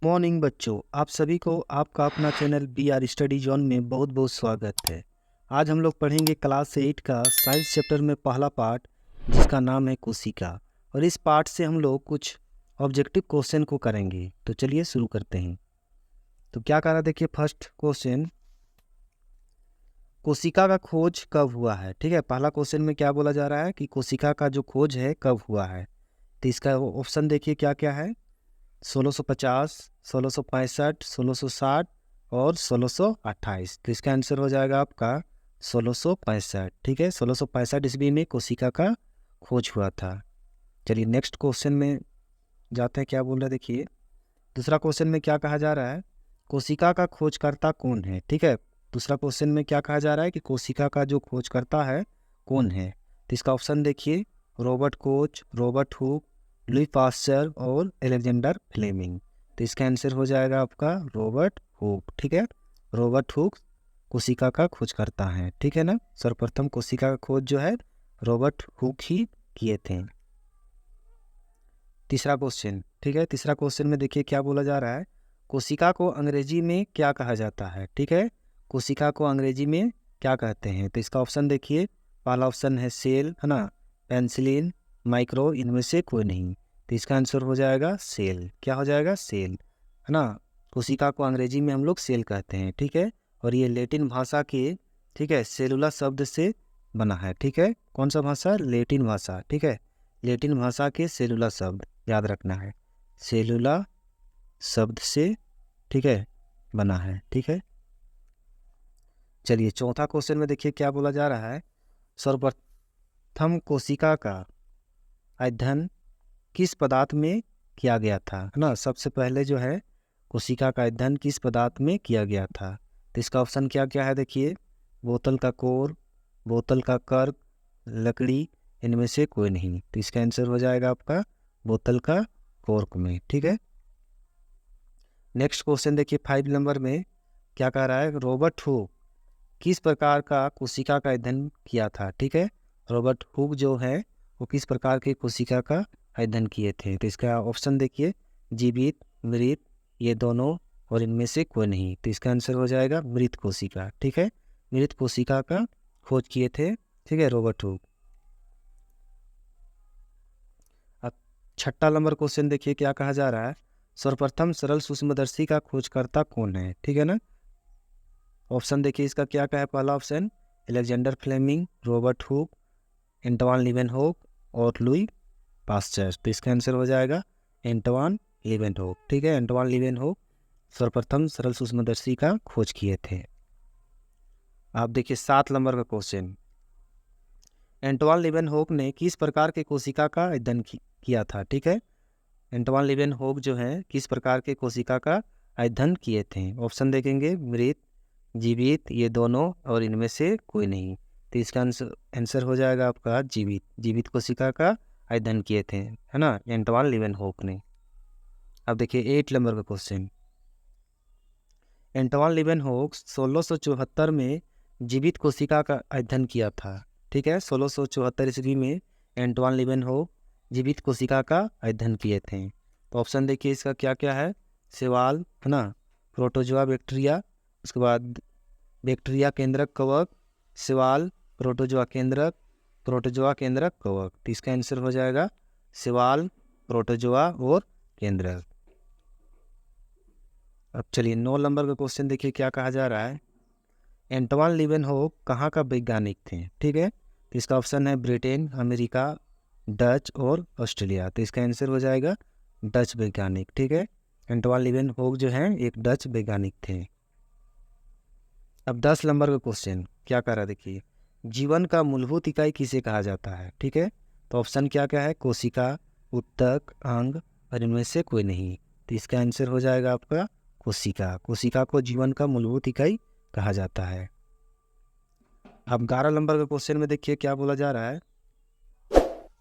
Morning बच्चों, आप सभी को आपका अपना channel B R study zone में बहुत बहुत स्वागत है। आज हम लोग पढ़ेंगे क्लास 8 का साइंस चैप्टर में पहला पार्ट, जिसका नाम है कोशिका। और इस पार्ट से हम लोग कुछ ऑब्जेक्टिव क्वेश्चन को करेंगे। तो चलिए शुरू करते हैं। तो क्या कह रहा है, देखिए फर्स्ट क्वेश्चन, कोशिका का खोज कब हुआ है। ठीक है, पहला क्वेश्चन में क्या बोला जा रहा है कि कोशिका का जो खोज है कब हुआ है। तो इसका ऑप्शन देखिए क्या क्या है। 1650, 1665, 1660 और 1628। तो इसका आंसर हो जाएगा आपका 1665। ठीक है, 1665 ईस्वी में कोशिका का खोज हुआ था। चलिए नेक्स्ट क्वेश्चन में जाते हैं, क्या बोल रहा है देखिए। दूसरा क्वेश्चन में क्या कहा जा रहा है, कोशिका का खोजकर्ता कौन है। ठीक है, दूसरा क्वेश्चन में क्या कहा जा रहा है कि कोशिका का जो खोजकर्ता है कौन है। तो इसका ऑप्शन देखिए, Robert Koch, Robert Hooke, Louis Pasteur और एलेक्जेंडर फ्लेमिंग। तो इसका आंसर हो जाएगा आपका रॉबर्ट हुक। ठीक है, रॉबर्ट हुक कोशिका का खोजकर्ता है। ठीक है ना, सर्वप्रथम कोशिका का खोज जो है रॉबर्ट हुक ही किए थे। तीसरा क्वेश्चन, ठीक है, तीसरा क्वेश्चन में देखिए क्या बोला जा रहा है, कोशिका को अंग्रेजी में क्या कहा जाता है। ठीक है, कोशिका को अंग्रेजी में क्या कहते हैं। तो इसका ऑप्शन देखिए, पहला ऑप्शन है सेल, है ना, पेंसिलिन, माइक्रो, इनमें से कोई नहीं। तो इसका आंसर हो जाएगा सेल। क्या हो जाएगा, सेल, है ना। कोशिका को अंग्रेजी में हम लोग सेल कहते हैं। ठीक है, और ये लैटिन भाषा के, ठीक है, सेलुला शब्द से बना है। ठीक है, कौन सा भाषा, लैटिन भाषा। ठीक है, लैटिन भाषा के सेलुला शब्द याद रखना है, सेलुला शब्द से, ठीक है, बना है। ठीक है, चलिए चौथा क्वेश्चन में देखिए क्या बोला जा रहा है, सर्वप्रथम कोशिका का अध्ययन किस पदार्थ में किया गया था, है ना। सबसे पहले जो है कोशिका का अध्ययन किस पदार्थ में किया गया था। तो इसका ऑप्शन क्या क्या है देखिए, बोतल का कोर, बोतल का कर्क, लकड़ी, इनमें से कोई नहीं। तो इसका आंसर हो जाएगा आपका बोतल का कोर्क में। ठीक है, नेक्स्ट क्वेश्चन देखिए 5 नंबर में क्या कह रहा है, रॉबर्ट हुक किस प्रकार का कोशिका का अध्ययन किया था। ठीक है, रॉबर्ट हुक जो है वो किस प्रकार की कोशिका का अध्ययन किए थे। तो इसका ऑप्शन देखिए, जीवित, मृत, ये दोनों और इनमें से कोई नहीं। तो इसका आंसर हो जाएगा मृत कोशिका। ठीक है, मृत कोशिका का खोज किए थे, ठीक है, रॉबर्ट हुक। अब छठा नंबर क्वेश्चन देखिए क्या कहा जा रहा है, सर्वप्रथम सरल सूक्ष्मदर्शी का खोजकर्ता कौन है। ठीक है ना, ऑप्शन देखिए इसका क्या क्या है। पहला option Alexander Fleming, Robert Hooke, Antoine Leeuwenhoek और लुई पास्चर। तो इसका आंसर हो जाएगा एंटवान लीवेनहोक। ठीक है, एंटवान लीवेनहोक सर्वप्रथम सरल सूक्ष्मदर्शी का खोज किए थे। आप देखिए 7 नंबर का क्वेश्चन, एंटवान लीवेनहोक ने किस प्रकार के कोशिका का अध्ययन किया था। ठीक है, एंटवान लीवेनहोक जो है किस प्रकार के कोशिका का अध्ययन किए थे। ऑप्शन देखेंगे, मृत, जीवित, ये दोनों और इनमें से कोई नहीं। तो इसका आंसर हो जाएगा आपका जीवित, जीवित कोशिका का अध्ययन किए थे, है ना, एंटवान लीवेनहोक ने। अब देखिए 8 नंबर का क्वेश्चन, एंटवान लीवेनहोक 1674 में जीवित कोशिका का अध्ययन किया था। ठीक है, 1674 ईस्वी में एंटवान लीवेनहोक जीवित कोशिका का अध्ययन किए थे। तो ऑप्शन देखिए इसका क्या क्या है, शैवाल, है ना, प्रोटोजोआ बैक्टीरिया, उसके बाद बैक्टीरिया केंद्रक कवक, शैवाल, प्रोटोजोआ केंद्रक, प्रोटोजोआ केंद्रक कवक। तो इसका आंसर हो जाएगा शैवाल, प्रोटोजोआ और केंद्रक। अब चलिए 9 नंबर का क्वेश्चन देखिए क्या कहा जा रहा है, एंटवान लीवेनहोक कहाँ का वैज्ञानिक थे। ठीक है, तो इसका ऑप्शन है ब्रिटेन, अमेरिका, डच और ऑस्ट्रेलिया। तो इसका आंसर हो जाएगा डच वैज्ञानिक। ठीक है, एंटवान लीवेनहोक जो है एक डच वैज्ञानिक थे। अब 10 नंबर का क्वेश्चन क्या कह रहा है देखिए, जीवन का मूलभूत इकाई किसे कहा जाता है। ठीक है, तो ऑप्शन क्या क्या है, कोशिका, उत्तक, अंग और इनमें से कोई नहीं। तो इसका आंसर हो जाएगा आपका कोशिका। कोशिका को जीवन का मूलभूत इकाई कहा जाता है। अब 11 नंबर का क्वेश्चन में देखिए क्या बोला जा रहा है,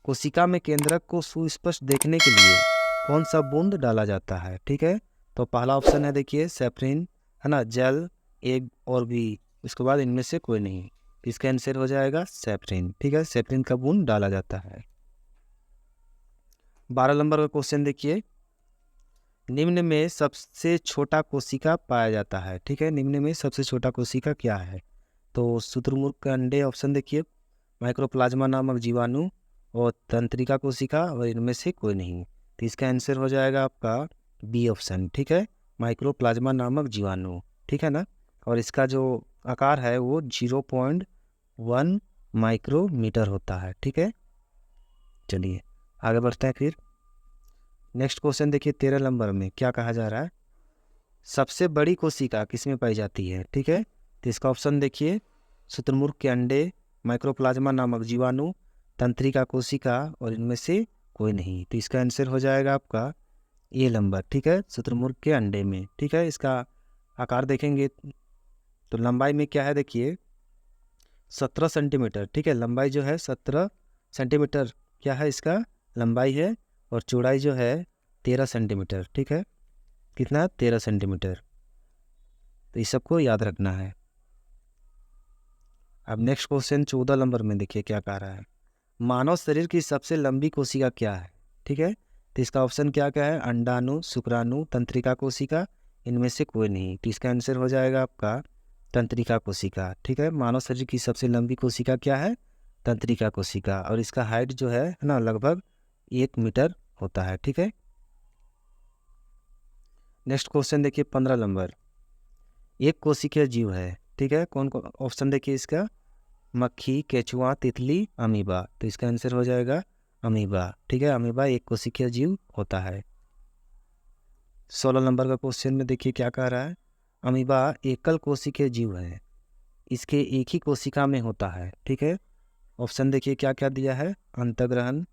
कोशिका में केंद्रक को सुस्पष्ट देखने के लिए कौन सा बूंद डाला जाता है। ठीक है, तो पहला ऑप्शन है देखिए सेफ्रिन, है ना, जेल, एग और भी, उसके बाद इनमें से कोई नहीं। इसका आंसर हो जाएगा सेफ्रिन। ठीक है, सेफ्रिन का बूंद डाला जाता है। 12 नंबर का क्वेश्चन देखिए, निम्न में सबसे छोटा कोशिका पाया जाता है। ठीक है, निम्न में सबसे छोटा कोशिका क्या है? तो शुतुरमुर्ग के अंडे ऑप्शन देखिए, माइक्रोप्लाज्मा नामक जीवाणु और तंत्रिका कोशिका, और इनमें से कोई नहीं। तो इसका आंसर हो जाएगा आपका बी ऑप्शन। ठीक है, माइक्रोप्लाज्मा नामक जीवाणु। ठीक है ना, और इसका जो आकार है वो 0.1 माइक्रोमीटर होता है। ठीक है, चलिए आगे बढ़ते हैं फिर। नेक्स्ट क्वेश्चन देखिए 13 नंबर में क्या कहा जा रहा है, सबसे बड़ी कोशिका किसमें पाई जाती है? ठीक है, तो इसका ऑप्शन देखिए, शुतुरमुर्ग के अंडे, माइक्रोप्लाज्मा नामक जीवाणु, तंत्रिका कोशिका, और इनमें से कोई नहीं। तो इसका आंसर हो जाएगा आपका ए नंबर। ठीक है, शुतुरमुर्ग के अंडे में। ठीक है, इसका आकार देखेंगे तो लंबाई में क्या है देखिए, 17 सेंटीमीटर। ठीक है, लंबाई जो है 17 सेंटीमीटर क्या है इसका लंबाई है, और चौड़ाई जो है 13 सेंटीमीटर। ठीक है, कितना? 13 सेंटीमीटर। तो इस सबको याद रखना है। अब नेक्स्ट क्वेश्चन 14 नंबर में देखिए क्या कह रहा है, मानव शरीर की सबसे लंबी कोशिका क्या है? ठीक है, तो इसका ऑप्शन क्या क्या है, अंडाणु, शुक्राणु, तंत्रिका कोशिका, इनमें से कोई नहीं। तो इसका आंसर हो जाएगा आपका तंत्रिका कोशिका। ठीक है, मानव शरीर की सबसे लंबी कोशिका क्या है? तंत्रिका कोशिका, और इसका हाइट जो है ना लगभग 1 मीटर होता है। ठीक है, नेक्स्ट क्वेश्चन देखिए 15 नंबर, एक कोशिकीय जीव है। ठीक है, कौन कौन? ऑप्शन देखिए इसका, मक्खी, केचुआ, तितली, अमीबा। तो इसका आंसर हो जाएगा अमीबा। ठीक है, अमीबा एक कोशिकीय जीव होता है। 16 नंबर का क्वेश्चन में देखिए क्या कह रहा है, अमीबा एकल कोशिकीय जीव है, इसके एक ही कोशिका में होता है। ठीक है, ऑप्शन देखिए क्या क्या दिया है, अंतग्रहण,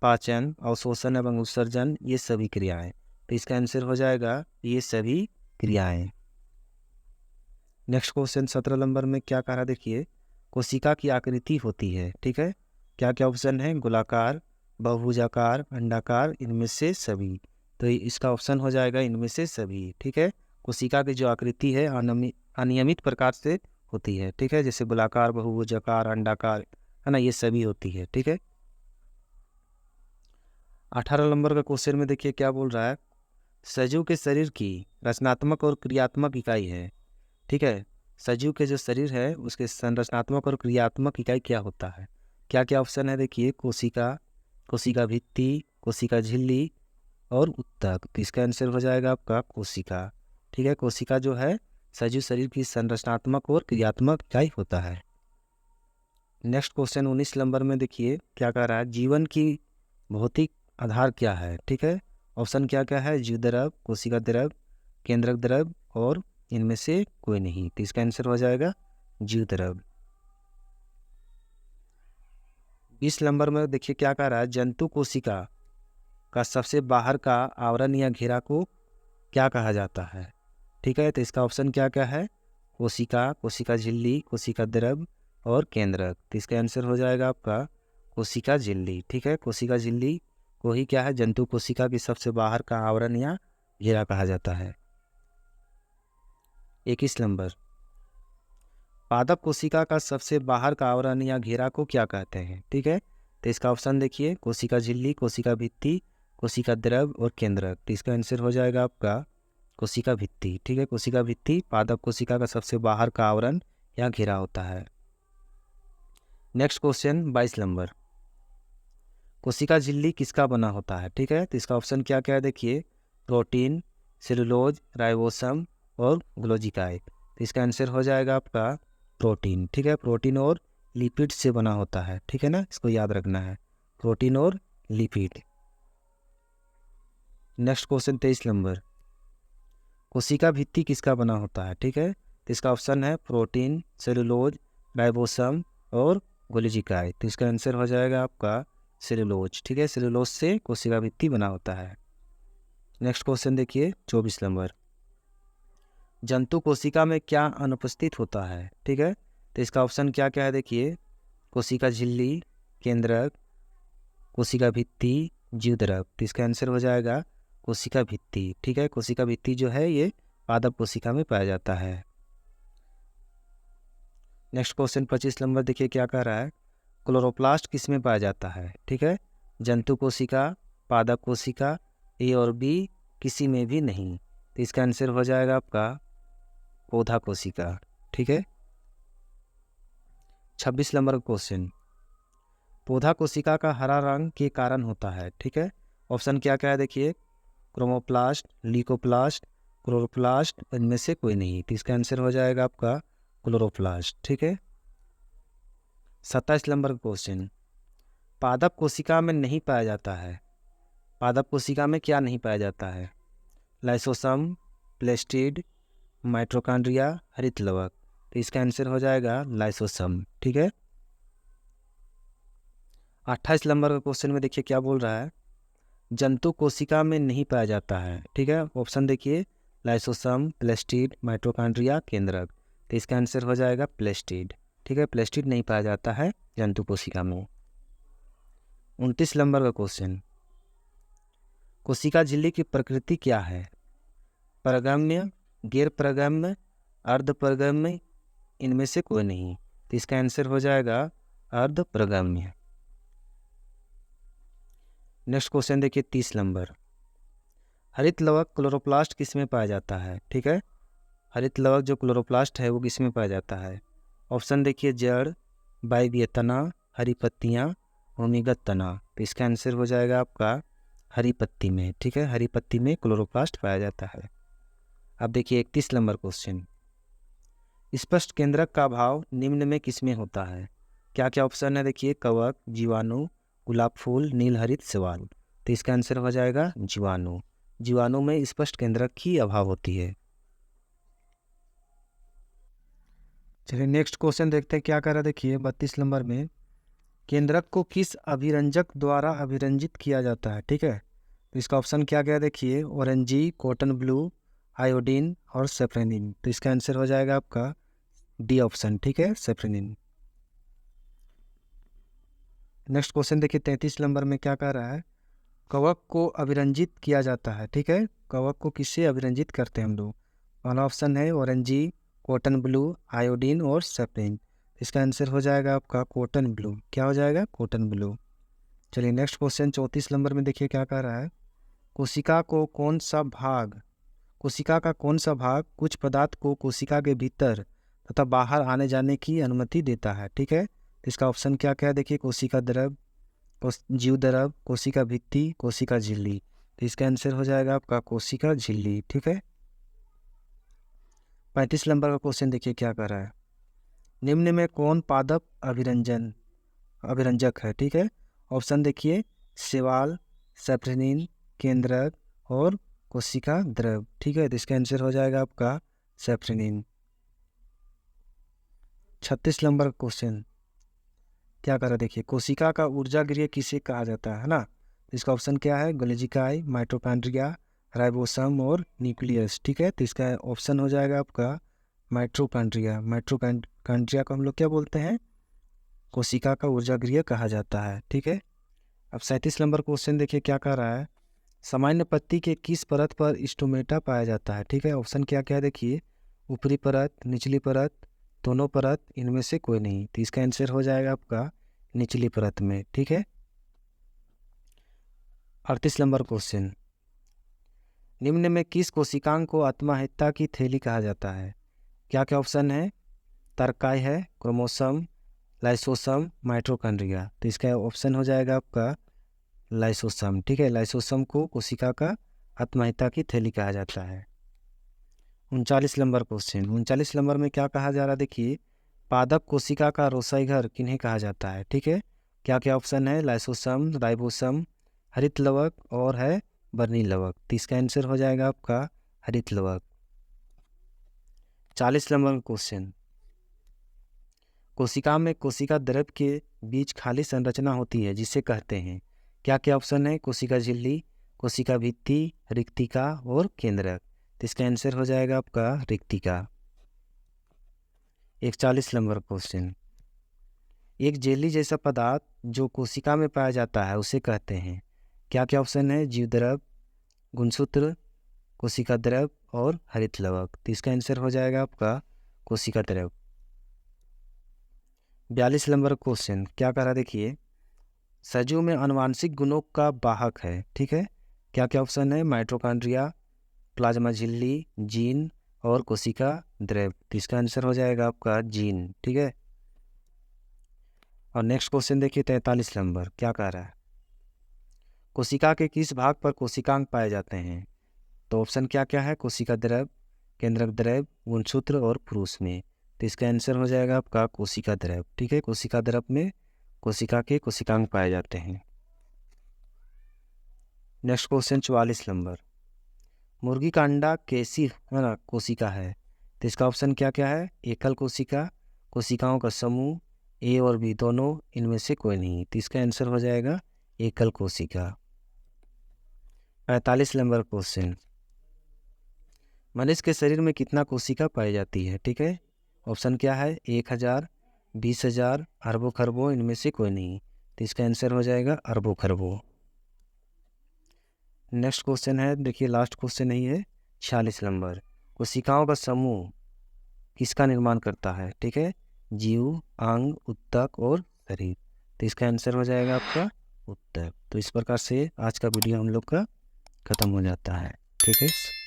पाचन, अवशोषण एवं उत्सर्जन, ये सभी क्रियाएं। तो इसका आंसर हो जाएगा ये सभी क्रियाएं। नेक्स्ट क्वेश्चन 17 नंबर में क्या कह रहा है देखिए, कोशिका की आकृति होती है। ठीक है, क्या क्या ऑप्शन है, गोलाकार, बहुभुजाकार, अंडाकार, इनमें से सभी। तो इसका ऑप्शन हो जाएगा इनमें से सभी। ठीक है, कोशिका की जो आकृति है अनियमित प्रकार से होती है। ठीक है, जैसे गोलाकार, बहुभुजाकार, अंडाकार, है ना, ये सभी होती है। ठीक है, 18 नंबर का क्वेश्चन में देखिए क्या बोल रहा है, सजीव के शरीर की रचनात्मक और क्रियात्मक इकाई है। ठीक है, सजीव के जो शरीर है उसके संरचनात्मक और क्रियात्मक इकाई क्या होता है? क्या क्या ऑप्शन है देखिए, कोशिका, कोशिका भित्ति, कोशिका झिल्ली, और उत्तक। तो इसका आंसर हो जाएगा आपका कोशिका। ठीक है, कोशिका जो है सजीव शरीर की संरचनात्मक और क्रियात्मक इकाई होता है। नेक्स्ट क्वेश्चन 19 नंबर में देखिए क्या कह रहा है, जीवन की भौतिक आधार क्या है? ठीक है, ऑप्शन क्या क्या है, जीव द्रव, कोशिका द्रव, केंद्रक द्रव, और इनमें से कोई नहीं। तो इसका आंसर हो जाएगा जीव द्रव। 20 नंबर में देखिए क्या कह रहा है, जंतु कोशिका का सबसे बाहर का आवरण या घेरा को क्या कहा जाता है? ठीक है, तो इसका ऑप्शन क्या क्या है, कोशिका, कोशिका झिल्ली, कोशिका द्रव, और केंद्रक। तो इसका आंसर हो जाएगा आपका कोशिका झिल्ली। ठीक है, कोशिका झिल्ली को ही क्या है, जंतु कोशिका की सबसे बाहर का आवरण या घेरा कहा जाता है। 21 नंबर, पादप कोशिका का सबसे बाहर का आवरण या घेरा को क्या कहते हैं? ठीक है, तो इसका ऑप्शन देखिए, कोशिका झिल्ली, कोशिका भित्ति, कोशिका द्रव, और केंद्रक। तो इसका आंसर हो जाएगा आपका कोशिका भित्ति। ठीक है, कोशिका भित्ति पादप कोशिका का सबसे बाहर का आवरण या घेरा होता है। नेक्स्ट क्वेश्चन 22 नंबर, कोशिका झिल्ली किसका बना होता है? ठीक है, तो इसका ऑप्शन क्या क्या है देखिए, प्रोटीन, सेलुलोज, राइबोसम, और ग्लूकोकार्ड। तो इसका आंसर हो जाएगा आपका प्रोटीन। ठीक है, प्रोटीन और लिपिड से बना होता है। ठीक है ना, इसको याद रखना है, प्रोटीन और लिपिड। नेक्स्ट क्वेश्चन 23 नंबर, कोशिका भित्ति किसका बना होता है? ठीक है, तो इसका ऑप्शन है प्रोटीन, सेलुलोज, राइबोसम, और ग्लूकोकार्ड। तो इसका आंसर हो जाएगा आपका सेलुलोज। ठीक है, सेलुलोज से कोशिका भित्ति बना होता है। नेक्स्ट क्वेश्चन देखिए 24 नंबर, जंतु कोशिका में क्या अनुपस्थित होता है? ठीक है, तो इसका ऑप्शन क्या क्या है देखिए, कोशिका झिल्ली, केंद्रक, कोशिका भित्ति, जीव द्रव। तो इसका आंसर हो जाएगा कोशिका भित्ति। ठीक है, कोशिका भित्ति जो है ये पादप कोशिका में पाया जाता है। नेक्स्ट क्वेश्चन 25 नंबर देखिए क्या कह रहा है, क्लोरोप्लास्ट किस में पाया जाता है? ठीक है, जंतु कोशिका, पादप कोशिका, ए और बी, किसी में भी नहीं। तो इसका आंसर हो जाएगा आपका पौधा कोशिका। ठीक है। 26 नंबर क्वेश्चन, पौधा कोशिका का हरा रंग के कारण होता है। ठीक है। ऑप्शन क्या क्या है देखिए, क्रोमोप्लास्ट, ल्यूकोप्लास्ट, क्लोरोप्लास्ट, इनमें से कोई नहीं। तो इसका आंसर हो जाएगा आपका क्लोरोप्लास्ट। ठीक है। 27 नंबर क्वेश्चन, पादप कोशिका में नहीं पाया जाता है। पादप कोशिका में क्या नहीं पाया जाता है? लाइसोसम, प्लेस्टिड, माइटोकॉन्ड्रिया, हरित लवक। तो इसका आंसर हो जाएगा लाइसोसम। ठीक है। 28 नंबर का क्वेश्चन में देखिए क्या बोल रहा है, जंतु कोशिका में नहीं पाया जाता है। ठीक है। ऑप्शन देखिए, लाइसोसम, प्लेस्टिड, माइटोकॉन्ड्रिया, केंद्रक। तो इसका आंसर हो जाएगा प्लेस्टिड। ठीक है। प्लेस्टिड नहीं पाया जाता है जंतु कोशिका में। 29 नंबर का क्वेश्चन, कोशिका झिल्ली की प्रकृति क्या है? परगम्य, गैर परगम्य, अर्ध परगम्य, इनमें से कोई नहीं। तो इसका आंसर हो जाएगा अर्ध परगम्य। नेक्स्ट क्वेश्चन देखिए 30 नंबर, हरित लवक क्लोरोप्लास्ट किस में पाया जाता है? ठीक है। हरित लवक जो क्लोरोप्लास्ट है वो किस में पाया जाता है? ऑप्शन देखिए, जड़, वायवीय तना, हरी पत्तियाँ, भूमिगत तना। तो इसका आंसर हो जाएगा आपका हरी पत्ती में। ठीक है। हरी पत्ती में क्लोरोप्लास्ट पाया जाता है। अब देखिए 31 नंबर क्वेश्चन, स्पष्ट केंद्रक का अभाव निम्न में किसमें होता है? क्या क्या ऑप्शन है देखिए, कवक, जीवाणु, गुलाब फूल, नील हरित, शैवाल। तो इसका आंसर हो जाएगा जीवाणु। जीवाणु में स्पष्ट केंद्रक की अभाव होती है। चलिए नेक्स्ट क्वेश्चन देखते हैं क्या कर रहा है। देखिए 32 नंबर में, केंद्रक को किस अभिरंजक द्वारा अभिरंजित किया जाता है? ठीक है। तो इसका ऑप्शन क्या क्या देखिए, ऑरेंजी, कॉटन ब्लू, आयोडीन और सेफ्रेनिन। तो इसका आंसर हो जाएगा आपका डी ऑप्शन। ठीक है, सेफ्रेनिन। नेक्स्ट क्वेश्चन देखिए 33 नंबर में क्या कह रहा है, कवक को अभिरंजित किया जाता है। ठीक है। कवक को किससे अभिरंजित करते हैं हम लोग? पहला ऑप्शन है ऑरेंजी, कॉटन ब्लू, आयोडीन और सेफ्रेनिन। इसका आंसर हो जाएगा आपका कॉटन ब्लू। क्या हो जाएगा? Cotton blue. चलिए नेक्स्ट क्वेश्चन 34 नंबर में देखिए क्या कह रहा है, कोशिका को कौन सा भाग, कोशिका का कौन सा भाग कुछ पदार्थ को कोशिका के भीतर तथा बाहर आने जाने की अनुमति देता है? ठीक है। तो इसका ऑप्शन क्या क्या है देखिए, कोशिका द्रव, जीव द्रव, कोशिका भित्ति, कोशिका झिल्ली। तो इसका आंसर हो जाएगा आपका कोशिका झिल्ली। ठीक है। 35 नंबर का क्वेश्चन देखिए क्या कर रहा है, निम्न में कौन पादप अभिरंजक है? ठीक है। ऑप्शन देखिए, शैवाल, सेफ्रेनिन, केंद्रक और कोशिका द्रव। ठीक है। तो इसका आंसर हो जाएगा आपका सेफ्रेनिन। 36 नंबर क्वेश्चन क्या कर रहा है देखिए, कोशिका का ऊर्जा गृह किसे कहा जाता है ना? इसका ऑप्शन क्या है, गोल्जिकाई, माइटोकॉन्ड्रिया, राइबोसोम और न्यूक्लियस। ठीक है। तो इसका ऑप्शन हो जाएगा आपका माइटोकॉन्ड्रिया। माइटोकॉन्ड्रिया को हम लोग क्या बोलते हैं? कोशिका का ऊर्जा गृह कहा जाता है। ठीक है। अब 37 नंबर क्वेश्चन देखिए क्या कह रहा है, सामान्य पत्ती के किस परत पर स्टोमेटा पाया जाता है? ठीक है। ऑप्शन क्या क्या है देखिए, ऊपरी परत, निचली परत, दोनों परत, इनमें से कोई नहीं। तो इसका आंसर हो जाएगा आपका निचली परत में। ठीक है। 38 नंबर क्वेश्चन, निम्न में किस कोशिकांग को आत्महत्या की थैली कहा जाता है? क्या क्या ऑप्शन है, तर्काई है, क्रोमोसोम, लाइसोसोम, माइटोकॉन्ड्रिया। तो इसका ऑप्शन हो जाएगा आपका लाइसोसोम। ठीक है। लाइसोसोम को कोशिका का आत्महत्या की थैली कहा जाता है। 39 नंबर क्वेश्चन, 39 नंबर में क्या कहा जा रहा है देखिए, पादप कोशिका का रोसाई घर किन्हें कहा जाता है? ठीक है। क्या क्या ऑप्शन है, लाइसोसोम, राइबोसोम, हरित लवक और है बर्नी लवक। तो इसका आंसर हो जाएगा आपका हरित लवक। 40 नंबर क्वेश्चन, कोशिका में कोशिका द्रव के बीच खाली संरचना होती है जिसे कहते हैं? क्या क्या ऑप्शन है, कोशिका झिल्ली, कोशिका भित्ति, रिक्तिका और केंद्रक। तो इसका आंसर हो जाएगा आपका रिक्तिका। 41 नंबर क्वेश्चन, एक जेली जैसा पदार्थ जो कोशिका में पाया जाता है उसे कहते हैं? क्या क्या ऑप्शन है, जीव द्रव, गुणसूत्र, कोशिका द्रव और हरित लवक। तो इसका आंसर हो जाएगा आपका कोशिका द्रव। 42 नंबर क्वेश्चन क्या कह रहा देखिए, सजीव में आनुवांशिक गुणों का वाहक है? ठीक है। क्या क्या ऑप्शन है? माइटोकॉन्ड्रिया, प्लाज्मा झिल्ली, जीन और कोशिका द्रव्य। तो इसका आंसर हो जाएगा आपका जीन। ठीक है। और नेक्स्ट क्वेश्चन देखिए 43 नंबर क्या कह रहा है? कोशिका के किस भाग पर कोशिकांग पाए जाते हैं? तो ऑप्शन क्या क्या है? कोशिका द्रव्य, केंद्रक द्रव्य, गुणसूत्र और पुरुष में। तो इसका आंसर हो जाएगा आपका कोशिका द्रव्य। ठीक है। कोशिका द्रव्य में कोशिका के कोशिकांग पाए जाते हैं। नेक्स्ट क्वेश्चन 44 नंबर, मुर्गी का अंडा कैसी है ना कोशिका है? तो इसका ऑप्शन क्या क्या है? एकल कोशिका, कोशिकाओं का समूह, ए और बी दोनों, इनमें से कोई नहीं। तो इसका आंसर हो जाएगा एकल कोशिका। 45 नंबर क्वेश्चन, मनुष्य के शरीर में कितना कोशिका पाई जाती है? ठीक है। ऑप्शन क्या है? 1000, 20,000, अरबों खरबों, इनमें से कोई नहीं। तो इसका आंसर हो जाएगा अरबों खरबों। नेक्स्ट क्वेश्चन है, देखिए लास्ट क्वेश्चन नहीं है, 46 नंबर, कोशिकाओं का समूह किसका निर्माण करता है? ठीक है। जीव, अंग, उत्तक और शरीर। तो इसका आंसर हो जाएगा आपका उत्तक। तो इस प्रकार से आज का वीडियो हम लोग का खत्म हो जाता है। ठीक है।